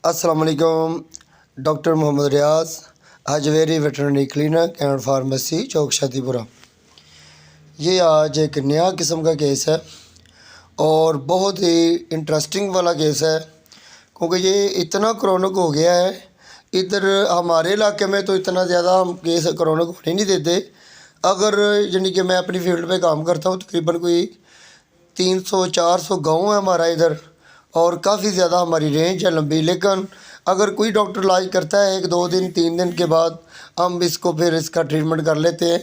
अस्सलाम वालेकुम। Doctor Mohammad Riyaz, Hajveri veterinary clinic and pharmacy, Chowk Shadipura. ये आज एक नया किस्म का केस है और बहुत ही इंटरेस्टिंग वाला केस है, क्योंकि ये इतना क्रॉनिक हो गया है। इधर हमारे इलाके में तो इतना ज़्यादा हम केस क्रॉनिक होने नहीं देते। अगर यानी कि मैं अपनी फील्ड पे काम करता हूँ, तकरीबन कोई 300-400 गांव है हमारा इधर, और काफ़ी ज़्यादा हमारी रेंज है लंबी। लेकिन अगर कोई डॉक्टर इलाज करता है 1-2 दिन 3 दिन के बाद हम इसको फिर इसका ट्रीटमेंट कर लेते हैं,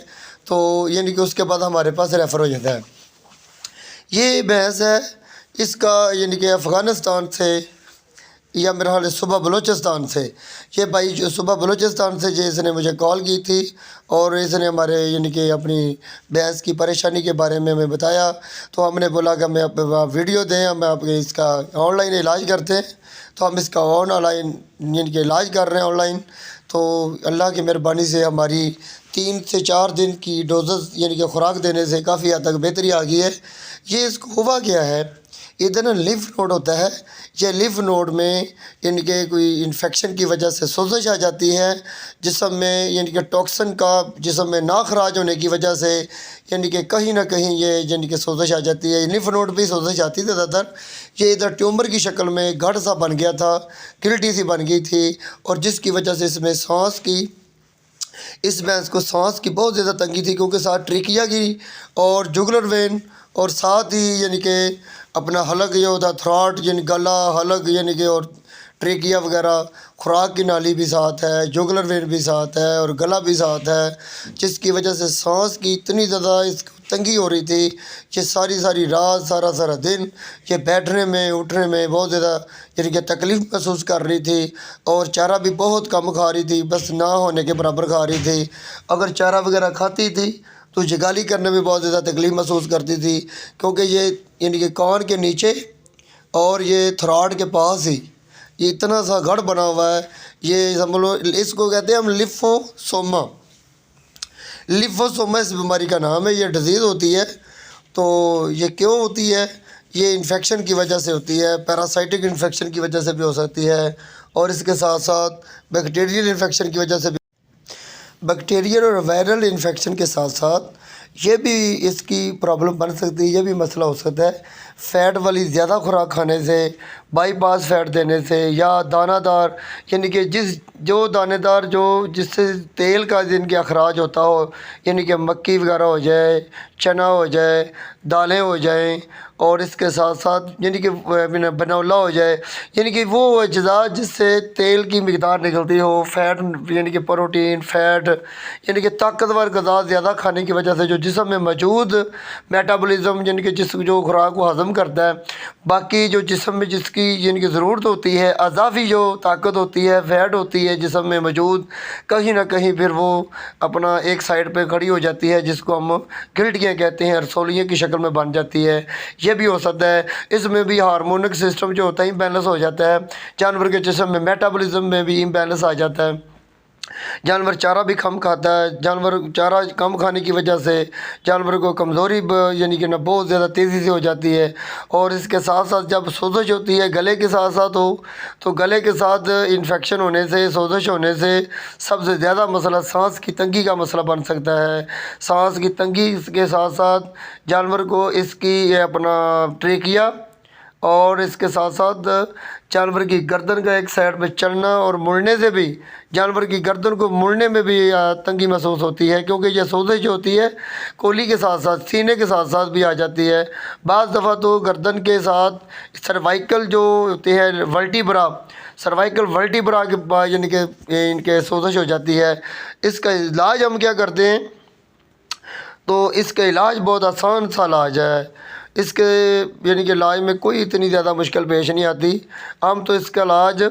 तो यानी कि उसके बाद हमारे पास रेफ़र हो जाता है। ये भैंस है, इसका यानी कि अफ़गानिस्तान से या मेरा हाल सुबह बलूचिस्तान से, ये भाई जो सुबह बलूचिस्तान से जो इसने मुझे कॉल की थी और इसने हमारे यानी कि अपनी भैंस की परेशानी के बारे में हमें बताया। तो हमने बोला कि हमें आप वीडियो दें, हम आपके इसका ऑनलाइन इलाज करते हैं। तो हम इसका ऑनलाइन यानी कि इलाज कर रहे हैं ऑनलाइन। तो अल्लाह की मेहरबानी से हमारी 3 से 4 दिन की डोजेस यानी कि खुराक देने से काफ़ी हद तक बेहतरी आ गई है। ये इसको हुआ क्या है, इधर ना लिम्फ नोड होता है। ये लिम्फ नोड में यानी कि कोई इन्फेक्शन की वजह से सोजिश आ जाती है जिस्म में, यानी कि टॉक्सिन का जिस्म में ना खराज होने की वजह से यानी कि कहीं ना कहीं ये यानी कि सोजिश आ जाती है। लिम्फ नोड भी सोजिश आती थी ज़्यादातर। ये इधर ट्यूमर की शक्ल में गढ़ सा बन गया था, गिल्टी सी बन गई थी, और जिसकी वजह से इसमें इस भैंस को सांस की बहुत ज़्यादा तंगी थी, क्योंकि साथ ट्रिकिया की और जुगुलर वेन और साथ ही यानी कि अपना हलक जो होता थ्रॉट यानी गला हलक यानी कि और ट्रेकिया वगैरह, खुराक की नाली भी साथ है, जुगुलर वेन भी साथ है और गला भी साथ है, जिसकी वजह से सांस की इतनी ज़्यादा इसको तंगी हो रही थी कि सारी सारी रात सारा दिन ये बैठने में उठने में बहुत ज़्यादा यानी कि तकलीफ़ महसूस कर रही थी। और चारा भी बहुत कम खा रही थी, बस ना होने के बराबर खा रही थी। अगर चारा वगैरह खाती थी तो जगाली करने में बहुत ज़्यादा तकलीफ़ महसूस करती थी, क्योंकि ये यानी कि कान के नीचे और ये थ्रॉट के पास ही ये इतना सा गढ़ बना हुआ है। ये समझ लो, इसको कहते हैं हम लिम्फोसोमा। लिम्फोसोमा इस बीमारी का नाम है। ये डिज़ीज़ होती है। तो ये क्यों होती है? ये इन्फेक्शन की वजह से होती है, पैरासाइटिक इन्फेक्शन की वजह से भी हो सकती है, और इसके साथ साथ बैक्टीरियल इन्फेक्शन की वजह से भी, बैक्टीरियल और वायरल इन्फेक्शन के साथ साथ ये भी इसकी प्रॉब्लम बन सकती है। ये भी मसला हो सकता है फ़ैट वाली ज़्यादा खुराक खाने से, बाईपास फ़ैट देने से, या दानादार यानी कि जो दानेदार जिससे तेल का जिनके अखराज होता हो, यानी कि मक्की वगैरह हो जाए, चना हो जाए, दालें हो जाएं, और इसके साथ साथ यानी कि बनौला हो जाए, यानी कि वो अज्जा जिससे तेल की मिकदार निकलती हो, फ़ैट यानी कि प्रोटीन फ़ैट यानी कि ताकतवर ग़िज़ा ज़्यादा खाने की वजह से जो जिस्म में मौजूद मेटाबॉलिज़्म यानी कि जो खुराक को हज़म करता है, बाकी जो जिस्म में जिसकी यानी कि ज़रूरत होती है, अज़ाफ़ी जो ताकत होती है, फ़ैट होती है जिस्म में मौजूद, कहीं ना कहीं फिर वो अपना एक साइड पे खड़ी हो जाती है, जिसको हम गिल्टियाँ कहते हैं, रसोलियों की शक्ल में बन जाती है। ये भी हो सकता है। इसमें भी हार्मोनिक सिस्टम जो होता है इम्बैलेंस हो जाता है। जानवर के जिस्म में मेटाबॉलिज़्म में भी इम्बैलेंस आ जाता है। जानवर चारा भी कम खाता है। जानवर चारा कम खाने की वजह से जानवर को कमज़ोरी यानी कि ना बहुत ज़्यादा तेज़ी से हो जाती है। और इसके साथ साथ जब सोजिश होती है गले के साथ साथ हो, तो गले के साथ इन्फेक्शन होने से, सोजिश होने से सबसे ज़्यादा मसला सांस की तंगी का मसला बन सकता है। सांस की तंगी के साथ साथ जानवर को इसकी अपना ट्रेकिया और इसके साथ साथ जानवर की गर्दन का एक साइड में चलना और मुड़ने से भी जानवर की गर्दन को मुड़ने में भी तंगी महसूस होती है, क्योंकि यह सोजिश जो होती है कोली के साथ साथ सीने के साथ साथ भी आ जाती है। बाज़ दफ़ा तो गर्दन के साथ सर्वाइकल जो होती है वर्टिब्रा, सर्वाइकल वर्टिब्रा के यानी कि इनके सोजिश हो जाती है। इसका इलाज हम क्या करते हैं? तो इसका इलाज बहुत आसान सा इलाज है। इसके यानी कि इलाज में कोई इतनी ज़्यादा मुश्किल पेश नहीं आती। हम तो इसका इलाज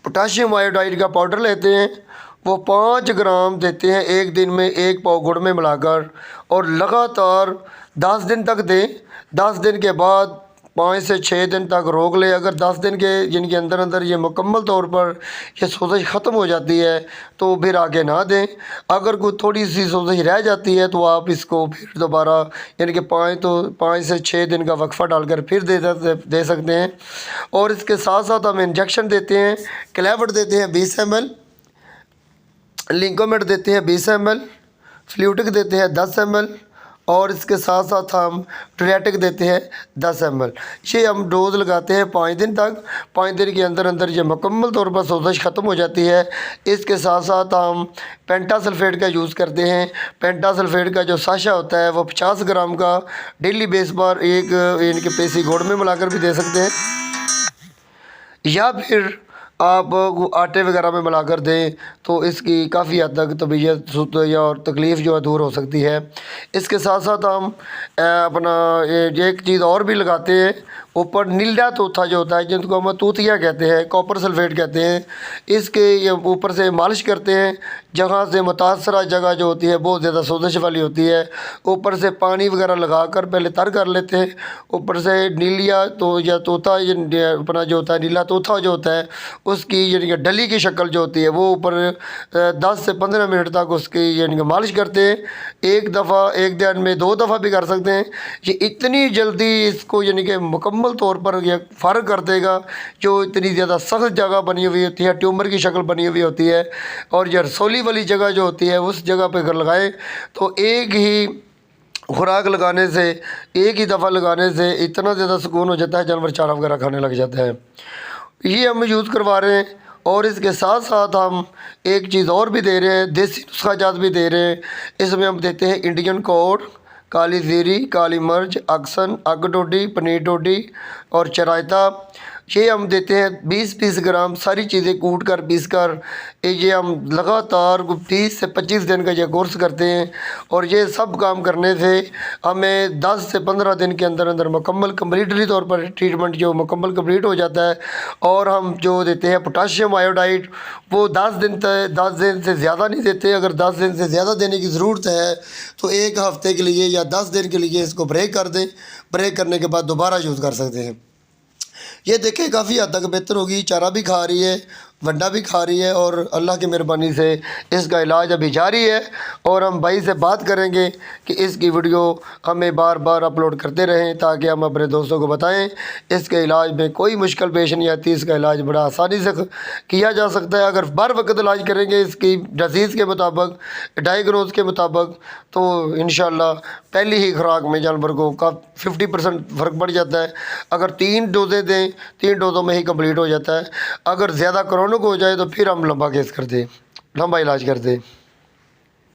पोटाशियम आयोडाइड का पाउडर लेते हैं, वो 5 ग्राम देते हैं एक दिन में 1 पाव गुड़ में मिलाकर, और लगातार 10 दिन तक दें। 10 दिन के बाद 5 से 6 दिन तक रोक ले। अगर 10 दिन के जिनके अंदर अंदर ये मुकम्मल तौर पर ये सोजिश ख़त्म हो जाती है तो फिर आगे ना दें। अगर कोई थोड़ी सी सोजिश रह जाती है तो आप इसको फिर दोबारा यानी कि 5 से 6 दिन का वक्फ़ा डालकर फिर दे सकते हैं। और इसके साथ साथ हम इंजेक्शन देते हैं, क्लेवर्ट देते हैं 20 ml, लिंकोमेट देते हैं 20 ml, फ्लूटिक देते हैं 10 ml और इसके साथ साथ हम ट्रियाटिक देते हैं 10 ml। ये हम डोज़ लगाते हैं 5 दिन तक। 5 दिन के अंदर अंदर ये मुकम्मल तौर पर सोजिश ख़त्म हो जाती है। इसके साथ साथ हम पेंटासल्फेट का यूज़ करते हैं। पेंटासल्फेट का जो साशा होता है वो 50 ग्राम का डेली बेस पर एक इनके पेसी गुड़ में मिलाकर भी दे सकते हैं, या फिर आप आटे वगैरह में मिलाकर दें तो इसकी काफ़ी हद तक तबीयत या और तकलीफ़ जो है दूर हो सकती है। इसके साथ साथ हम अपना एक चीज़ और भी लगाते हैं ऊपर, नीला तोथा जो होता है जिनको हम तूतिया कहते हैं, कॉपर सल्फेट कहते हैं, इसके ऊपर से मालिश करते हैं जहाँ से मुतासरा जगह जो होती है बहुत ज़्यादा सोजिश वाली होती है। ऊपर से पानी वगैरह लगा कर पहले तर कर लेते हैं। ऊपर से नीलिया तो या तोता अपना जो होता है नीला तोता जो होता है उसकी यानी कि डली की शक्ल जो होती है वो ऊपर 10 से 15 मिनट तक उसकी यानी कि मालिश करते हैं। एक दफ़ा, एक दिन में 2 दफ़ा भी कर सकते हैं। ये इतनी जल्दी इसको यानी कि मुकम्मल तौर पर यह फ़र्क कर देगा। जो इतनी ज़्यादा सख्त जगह बनी हुई होती है, ट्यूमर की शक्ल बनी हुई होती है, और ये रसोली वाली जगह जो होती है उस जगह पर अगर लगाएँ तो एक ही खुराक लगाने से, एक ही दफ़ा लगाने से इतना ज़्यादा सुकून हो जाता है, जानवर चारा वगैरह खाने लग जाता है। ये हम यूज़ करवा रहे हैं। और इसके साथ साथ हम एक चीज़ और भी दे रहे हैं, देसी नुस्खा जात भी दे रहे हैं। इसमें हम देते हैं इंडियन कोड, काली ज़ीरी, काली मिर्च, अक्सन, अग डोडी, पनीर डोडी और चरायता। ये हम देते हैं 20-20 ग्राम, सारी चीज़ें कूट कर पीस कर। ये हम लगातार 30 से 25 दिन का ये कोर्स करते हैं और ये सब काम करने से हमें 10 से 15 दिन के अंदर अंदर मुकम्मल कम्प्लीटली तौर पर ट्रीटमेंट जो मुकम्मल कंप्लीट हो जाता है। और हम जो देते हैं पोटाशियम आयोडाइड वो 10 दिन से ज़्यादा नहीं देते। अगर 10 दिन से ज़्यादा देने की ज़रूरत है तो 1 हफ़्ते के लिए या 10 दिन के लिए इसको ब्रेक कर दें। ब्रेक करने के बाद दोबारा यूज़ कर सकते हैं। ये देखें काफ़ी हद तक बेहतर होगी, चारा भी खा रही है, वंडा भी खा रही है और अल्लाह की मेहरबानी से इसका इलाज अभी जारी है। और हम भाई से बात करेंगे कि इसकी वीडियो हमें बार बार अपलोड करते रहें ताकि हम अपने दोस्तों को बताएं। इसके इलाज में कोई मुश्किल पेश नहीं आती, इसका इलाज बड़ा आसानी से किया जा सकता है। अगर बर वक्त इलाज करेंगे इसकी डिजीज़ के मुताबिक, डायग्नोज के मुताबिक, तो इंशाल्लाह पहली ही खुराक में जानवर को 50% फ़र्क पड़ जाता है। अगर 3 डोज़ें दें, 3 डोज़ों में ही कंप्लीट हो जाता है। अगर ज़्यादा क्रोनिक हो जाए तो फिर हम लंबा केस कर दें, लंबा इलाज कर दें।